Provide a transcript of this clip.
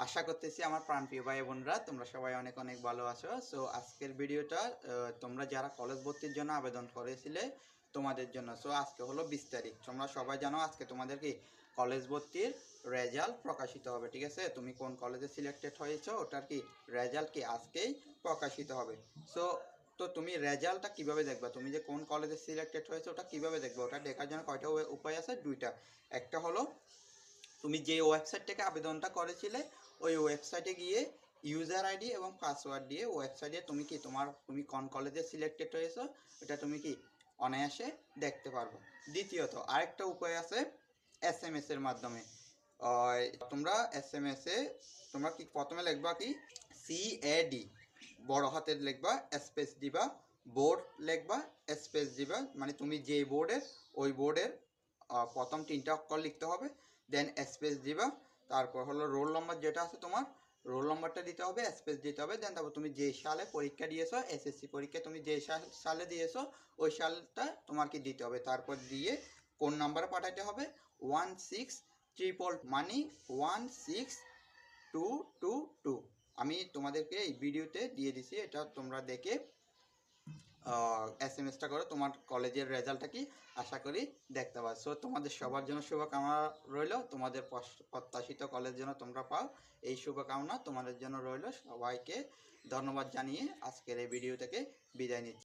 আশা করতেছি আমার প্রাণপ্রিয় ভাই বোনরা তোমরা সবাই অনেক অনেক ভালো আছো। সো আজকের ভিডিওটা তোমরা যারা কলেজ ভর্তির জন্য আবেদন করেছিলে তোমাদের জন্য। সো আজকে হলো 20 তারিখ। তোমরা সবাই জানো আজকে তোমাদের কি কলেজ ভর্তির রেজাল্ট প্রকাশিত হবে, ঠিক আছে? তুমি কোন কলেজে সিলেক্টেড হয়েছো ওটার কি রেজাল্ট কি আজকেই প্রকাশিত হবে। সো তো তুমি রেজাল্টটা কিভাবে দেখবা, তুমি যে কোন কলেজে সিলেক্টেড হয়েছো ওটা কিভাবে দেখবা? ওটা দেখার জন্য কয়টা উপায় আছে? দুইটা। একটা হলো তুমি যে ওয়েবসাইট থেকে আবেদনটা করেছিলে ওই ওয়েবসাইটে গিয়ে ইউজার আইডি এবং পাসওয়ার্ড দিয়ে ওয়েবসাইটে তুমি কোন কলেজে সিলেক্টেড হয়েছো এটা তুমি কি অনায়াসে দেখতে পারবো। দ্বিতীয়ত আরেকটা উপায় আছে SMS এর মাধ্যমে। তোমরা SMS এ তোমরা কি প্রথমে লিখবা কি CAD বড় হাতের লিখবা, স্পেস দিবা, বোর্ড লিখবা, স্পেস দিবা, মানে তুমি যে বোর্ডের ওই বোর্ডের প্রথম তিনটা অক্ষর লিখতে হবে, দেন স্পেস দিবা। তারপর হলো রোল নম্বর যেটা আছে তোমার রোল নম্বরটা দিতে হবে, স্পেস দিতে হবে, দেন তারপর তুমি যে সালে পরীক্ষা দিয়েছো SSC পরীক্ষা তুমি যে সালে দিয়েছো ওই সালটা তোমার কি দিতে হবে। তারপর দিয়ে কোন নাম্বারে পাঠাতে হবে 16 মানে 16222। আমি তোমাদেরকে এই ভিডিওতে দিয়ে দিছি, এটা তোমরা দেখে SMS টা করো, তোমার কলেজের রেজাল্টটা কি আশা করি দেখতে পাচ্ছ। সো তোমাদের সবার জন্য শুভকামনা রইল, তোমাদের প্রত্যাশিত কলেজ যেন তোমরা পাও এই শুভকামনা তোমাদের জন্য রইল। সবাইকে ধন্যবাদ জানিয়ে আজকের এই ভিডিও থেকে বিদায় নিচ্ছি।